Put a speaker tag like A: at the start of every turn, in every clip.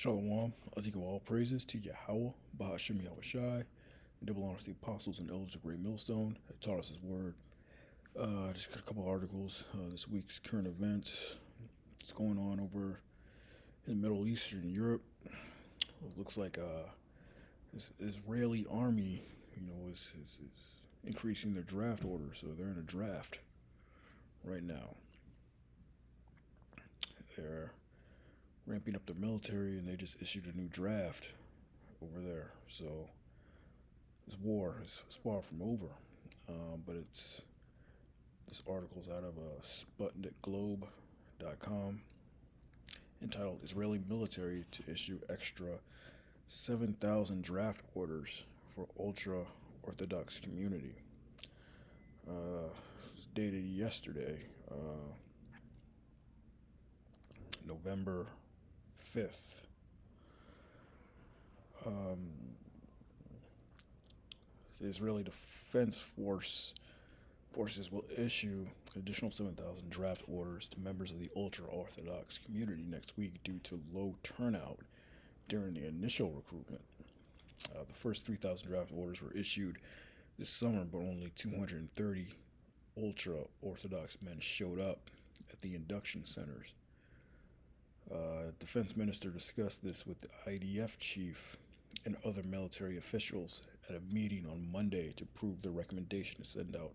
A: Shalom, I think of all praises to Yahweh, Bahashim Yahushai, and double honors to the apostles and elders of Great Millstone that taught us His word. Just got a couple articles. This week's current events. What's going on over in the Middle East and Europe? It looks like this Israeli army, is increasing their draft order, so they're in a draft right now. They're ramping up their military, and they just issued a new draft over there. So this war is far from over. But this article's out of SputnikGlobe.com entitled "Israeli Military to Issue Extra 7,000 Draft Orders for Ultra-Orthodox Community." It was dated yesterday, November 5th. The Israeli Defense Forces will issue additional 7,000 draft orders to members of the ultra-Orthodox community next week due to low turnout during the initial recruitment. The first 3,000 draft orders were issued this summer, but only 230 ultra-Orthodox men showed up at the induction centers. Defense Minister discussed this with the IDF chief and other military officials at a meeting on Monday to prove the recommendation to send out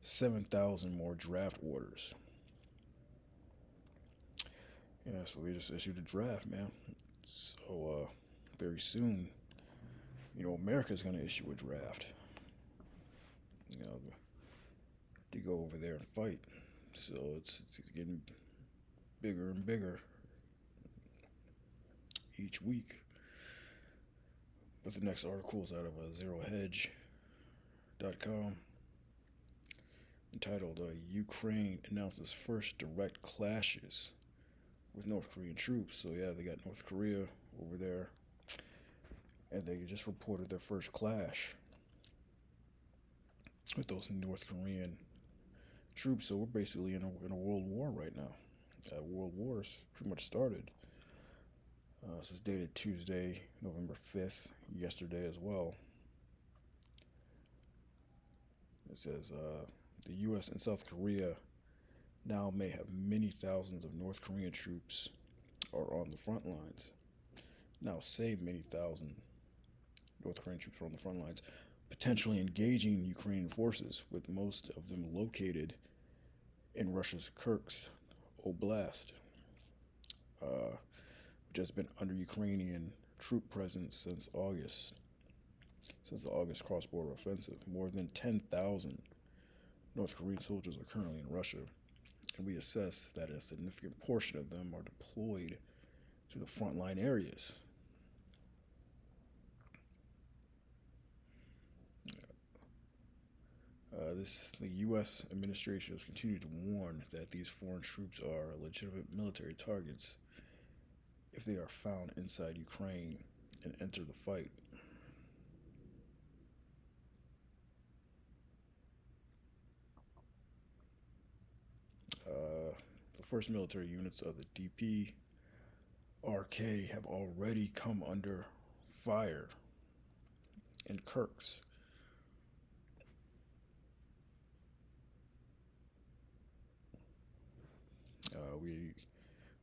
A: 7,000 more draft orders. Yeah, so we just issued a draft, man. So very soon, America's going to issue a draft. To go over there and fight. So it's getting bigger and bigger each week. But the next article is out of ZeroHedge.com entitled "Ukraine Announces First Direct Clashes with North Korean Troops." So yeah, they got North Korea over there, and they just reported their first clash with those North Korean troops. So we're basically in a world war right now. World War is pretty much started. So it's dated Tuesday, November 5th, yesterday as well. It says the U.S. and South Korea now may have many thousands of North Korean troops are on the front lines. Now say many thousand North Korean troops are on the front lines, potentially engaging Ukrainian forces, with most of them located in Russia's Kursk Oblast, which has been under Ukrainian troop presence since the August cross-border offensive. More than 10,000 North Korean soldiers are currently in Russia, and we assess that a significant portion of them are deployed to the frontline areas. The U.S. administration has continued to warn that these foreign troops are legitimate military targets if they are found inside Ukraine and enter the fight. The first military units of the DPRK have already come under fire in Kursk.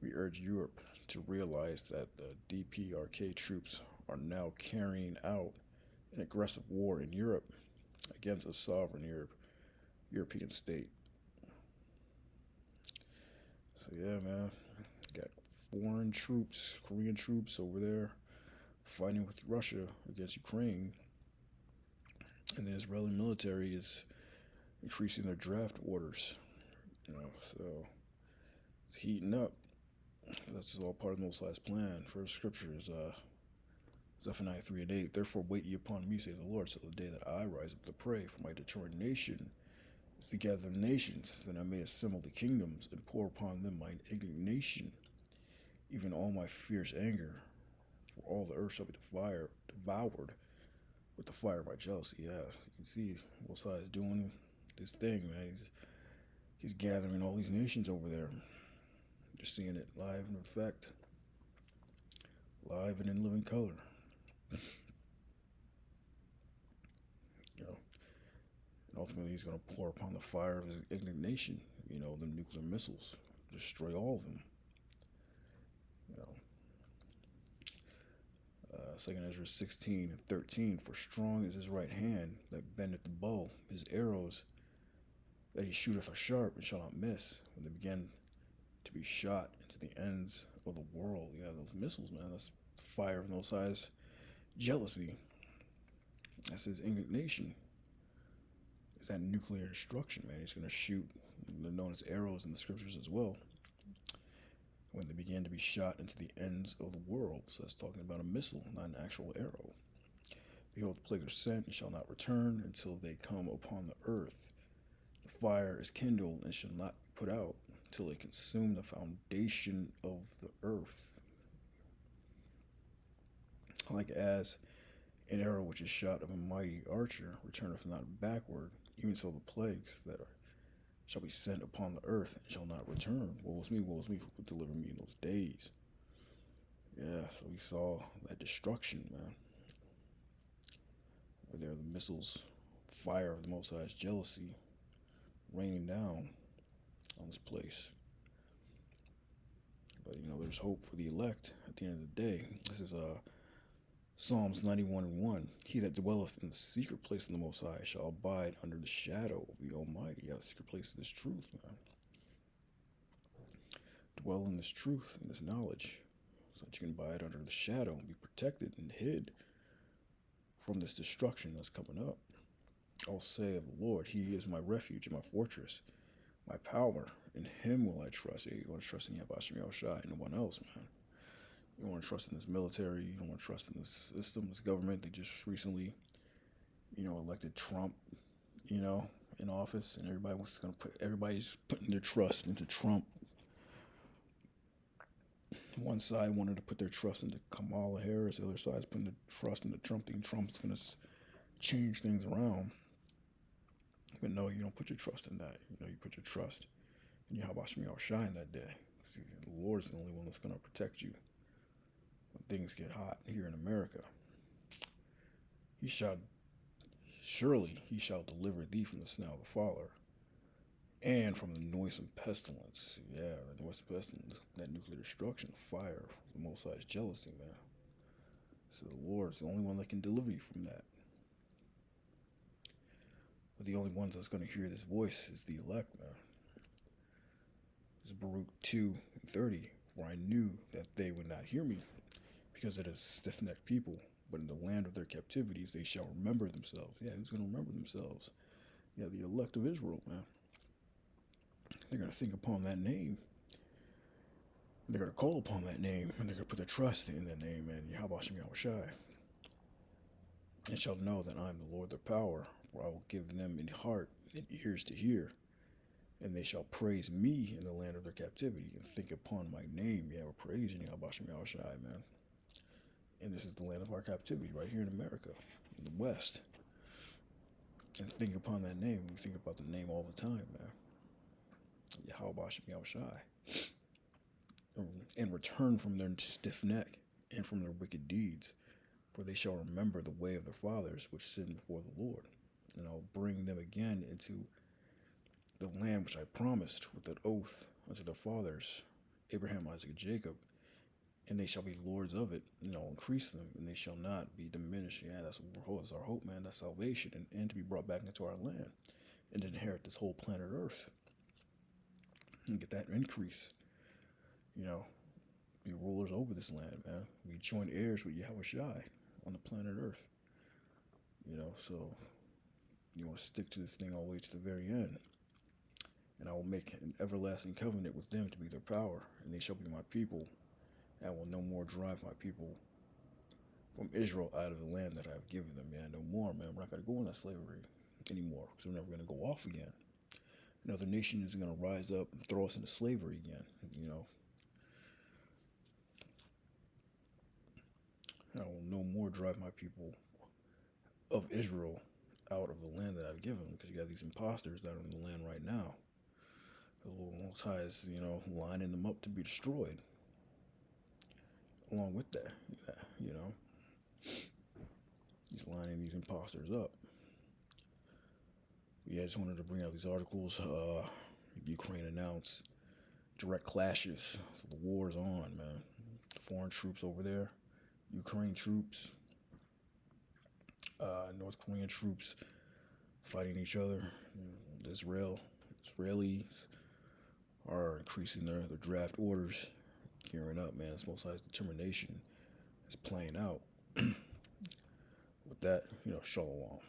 A: We urge Europe to realize that the DPRK troops are now carrying out an aggressive war in Europe against a sovereign European state. So yeah, man, got foreign troops, Korean troops over there fighting with Russia against Ukraine, and the Israeli military is increasing their draft orders. So it's heating up. That's all part of the Most High's plan. First scripture is Zephaniah 3:8. Therefore wait ye upon me, says the Lord, till the day that I rise up to pray. For my determination is to gather the nations, that I may assemble the kingdoms, and pour upon them mine indignation, even all my fierce anger. For all the earth shall be devoured with the fire of my jealousy. Yeah, you can see Most High is doing this thing, man. He's gathering all these nations over there. You're seeing it live in effect. live and in living color. You know, and ultimately he's going to pour upon the fire of his indignation. The nuclear missiles, destroy all of them. You know, 2 Ezra 16:13. For strong is his right hand that bendeth the bow. His arrows that he shooteth are sharp and shall not miss. When they begin to be shot into the ends of the world. Yeah, those missiles, man. That's the fire of Most High's jealousy. That's his indignation. It's that nuclear destruction, man. He's going to shoot. They're known as arrows in the scriptures as well. When they begin to be shot into the ends of the world. So that's talking about a missile, not an actual arrow. Behold, the plagues are sent and shall not return until they come upon the earth. The fire is kindled and shall not be put out till they consume the foundation of the earth. Like as an arrow which is shot of a mighty archer returneth not backward, even so the plagues that shall be sent upon the earth and shall not return. Woe is me, who would deliver me in those days. Yeah, so we saw that destruction, man. Where there the missiles, fire of the Most High's jealousy raining down on this place. But there's hope for the elect at the end of the day. This is Psalms 91:1. He that dwelleth in the secret place of the Most High shall abide under the shadow of the Almighty. Yeah, the secret place is this truth, man. Dwell in this truth, in this knowledge, so that you can abide under the shadow and be protected and hid from this destruction that's coming up. I'll say of the Lord, He is my refuge and my fortress, my power. In Him will I trust. You want to trust in Yahweh Yahushua and no one else, man. You don't want to trust in this military. You don't want to trust in this system, this government. They just recently, elected Trump, in office, and everybody's putting their trust into Trump. One side wanted to put their trust into Kamala Harris. The other side's putting their trust into Trump, thinking Trump's going to change things around. But no, you don't put your trust in that. You put your trust in Yahweh Yahushua that day. See, the Lord's the only one that's going to protect you when things get hot here in America. He shall deliver thee from the snare of the fowler and from the noisome pestilence. Yeah, the noisome pestilence, that nuclear destruction, fire, the Most High's jealousy, man. So the Lord's the only one that can deliver you from that. But the only ones that's going to hear this voice is the elect, man. It's Baruch 2:30. For I knew that they would not hear me, because it is stiff-necked people. But in the land of their captivities they shall remember themselves. Yeah, who's going to remember themselves? Yeah, the elect of Israel, man. They're going to think upon that name. They're going to call upon that name, and they're going to put their trust in that name, and Yahweh Yahushua. And shall know that I am the Lord their power, for I will give them in heart and ears to hear. And they shall praise me in the land of their captivity, and think upon my name. Yeah, we're praising Yahweh Yahushua, man. And this is the land of our captivity, right here in America, in the West. And think upon that name. We think about the name all the time, man. Yahweh Yahushua. And return from their stiff neck and from their wicked deeds, for they shall remember the way of their fathers, which sinned before the Lord. And I'll bring them again into the land which I promised with that oath unto their fathers, Abraham, Isaac, and Jacob, and they shall be lords of it, and I'll increase them, and they shall not be diminished. Yeah, that's our hope, man. That's salvation, and to be brought back into our land, and to inherit this whole planet Earth, and get that increase. Be rulers over this land, man. We join heirs with Yahushua on the planet Earth. So you want to stick to this thing all the way to the very end. And I will make an everlasting covenant with them to be their power, and they shall be my people. And I will no more drive my people from Israel out of the land that I have given them. Yeah, no more, man. We're not going to go in that slavery anymore, because we're never going to go off again. Another nation is going to rise up and throw us into slavery again, I will no more drive my people of Israel out of the land that I've given them, because you got these imposters down in the land right now. The Lord Most High is, lining them up to be destroyed. along with that, you know, he's lining these imposters up. Yeah, I just wanted to bring out these articles. Ukraine announced direct clashes. So the war's on, man. Foreign troops over there, Ukraine troops, North Korean troops fighting each other. Israelis are increasing their draft orders, gearing up, man. It's most likely determination is playing out. With that, shalom.